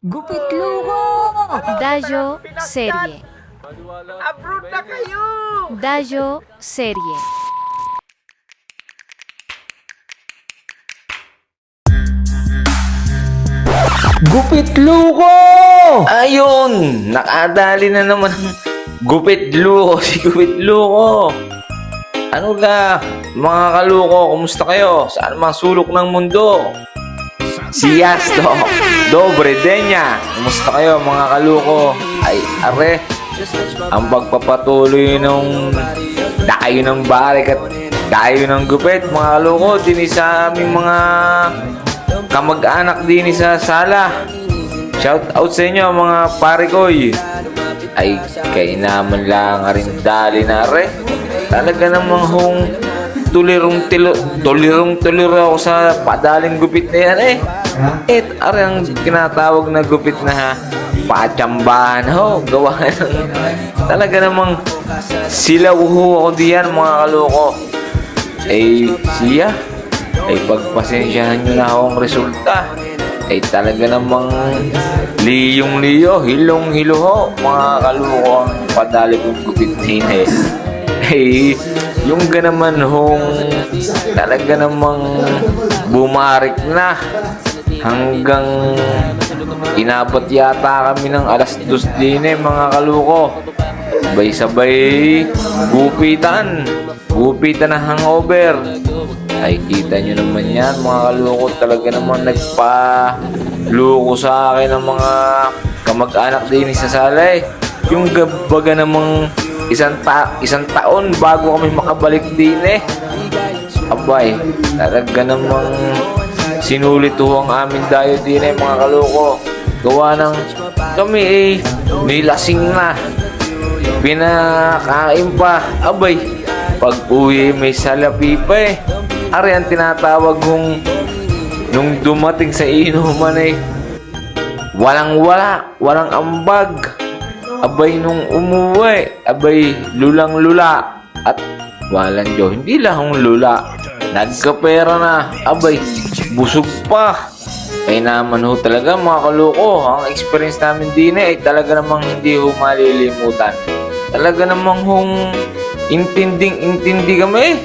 Gupit luko! Dayo Serie. Abroad na kayo! Dayo Serie. Gupit luko! Ayun! Nakadali na naman ang gupit luko, si Gupit luko. Ano ka, mga kaluko, kumusta kayo? Saan mang sulok ng mundo? Si Yasto, Dobre Denya. Kumusta kayo, mga kaluko? Ay, are, ang pagpapatuloy nung dayo ng barik at dayo ng gupit, mga kaluko, din sa aming mga kamag-anak din sa sala. Shout out sa inyo mga pare koy. Ay kay naman lang rin dali na re. Talaga namang hong tulirong ako sa padaling gupit na yan eh. At are ang kinatawag na gupit na ha, patsambahan ho, gawa ng talaga namang silaw ho ako diyan mga kaloko. Eh siya ay pagpasensyahan nyo na akong resulta. Ay talaga namang liyong-liyo, hilong-hilo ho, mga kaluko ang padali kong gupit din eh. Ay, yung ganaman hong talaga namang bumarik na hanggang inabot yata kami ng alas 2 din eh, mga kaluko. Sabay-sabay gupitan na hangover. Ay kita nyo naman yan mga kaloko, talaga naman nagpa-luko sa akin ng mga kamag-anak din sa salay. Yung baga namang isang taon bago kami makabalik din eh. Abay, talaga namang sinulit ho ang amin dayo din eh mga kaloko. Gawa ng kami eh nilasing na, pinakain pa. Abay, pag uwi may salapi pa eh. Ari ang tinatawag kong nung dumating sa inuman eh, walang ambag. Abay nung umuwi, abay lulang-lula at walang Diyo. Hindi lang lula, nagkapera na, abay busog pa. Kaya naman ho talaga mga kaloko, ang experience namin din eh, ay talaga namang hindi ho malilimutan. Talaga namang hong intindi kami.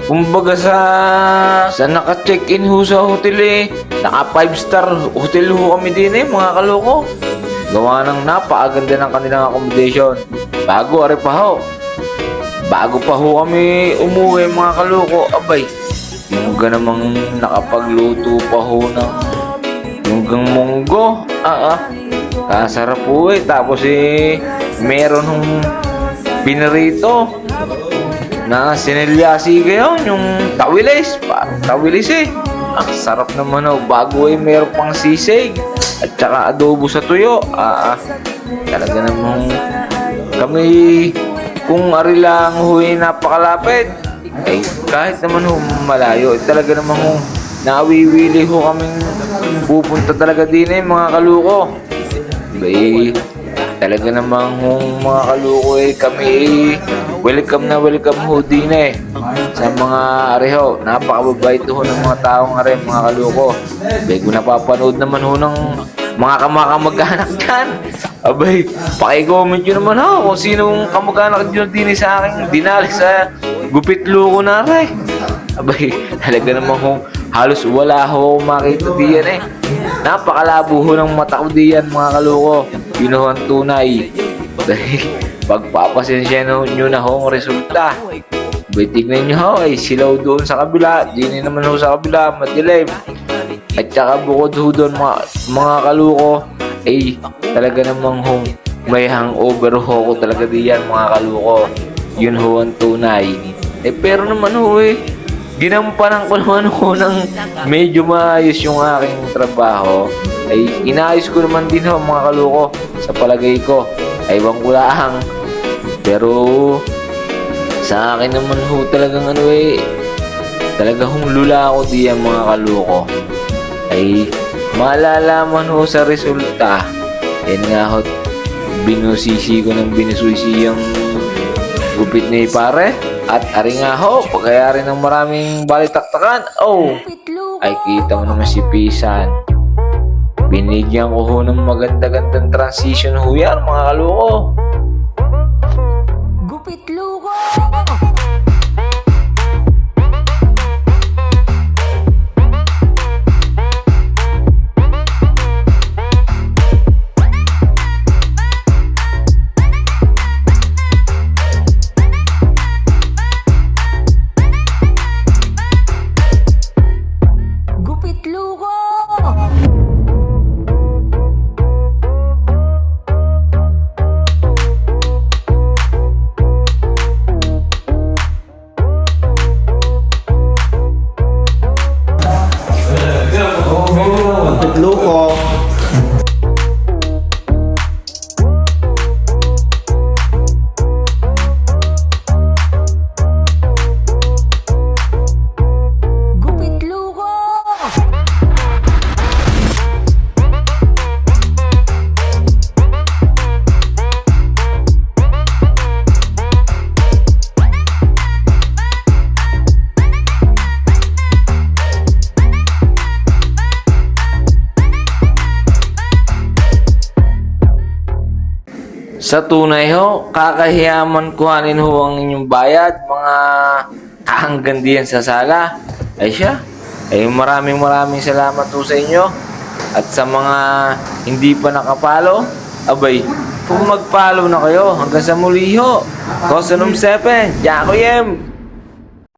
Kumbaga sa naka-check-in ho sa hotel eh, naka 5-star hotel ho kami din eh mga kaloko. Gawa ng napakaganda ng kanilang accommodation. Bago pa ho kami umuwi mga kaloko. Abay, yung ganamang nakapagluto pa ho ng yung munggo. Kasarap po eh. Tapos eh, meron hong pinarito na sinilyasi kayo, yung tawilis eh. Ang sarap naman oh. Bago eh, meron pang sisig at saka adobo sa tuyo. Talaga namang kami, kung ari lang huy napakalapit, ay kahit naman ho malayo, talaga namang ho nawiwili ho kaming pupunta talaga din eh mga kaluko. Bay, talaga namang mga kaluko eh, kami welcome ho din eh sa mga areho. Napakababait ho ng mga taong are mga kaluko. Bay, kung napapanood naman ho ng mga kamag-anak dyan, abay, pakicomment nyo naman ho kung sinong kamag-anak nyo din sa aking dinali sa gupit luko na aray. Abay, talaga namang ho halos wala ho makita diyan eh. Napakalabo ho ng mata ko diyan mga kaluko. Yun ho ang tunay. Dahil pagpapasensya nyo na ho ang resulta. Bay, tignan nyo ho ay silaw doon sa kabila. Di naman ho sa kabila, madilim. At saka bukod ho doon mga kaluko ay talaga namang ho may hangover ho ko talaga diyan mga kaluko. Yun ho ang tunay. Eh pero naman ho eh, ginampanan ko naman ho ng medyo maayos yung aking trabaho. Ay inaayos ko naman din ho mga kaluko sa palagay ko. Ay bang kulaang. Pero sa akin naman ho talagang ano eh, talaga hong lula ako diyan mga kaluko. Ay malalaman ho sa resulta. Yan nga ho, binusisi ko ng binusisi yung gupit ni pare. At ari nga ho, pagkayari ng maraming balitaktakan. Oh, Gupit luko! ay kita mo naman si Pisan. Binigyan ko ho ng maganda-gandang transition ho yan mga kaloko. Gupit luko! Gupit luko! Luko. Gupit luko! Sa tunay ho, kakahiyaman kuhanin ho ang inyong bayad, mga hanggang diyan sa sala. Ay siya, ay maraming salamat ho sa inyo. At sa mga hindi pa nakapalo, abay, kung mag-follow na kayo hanggang sa muli ho. Kosanum 7, Jaco Yem!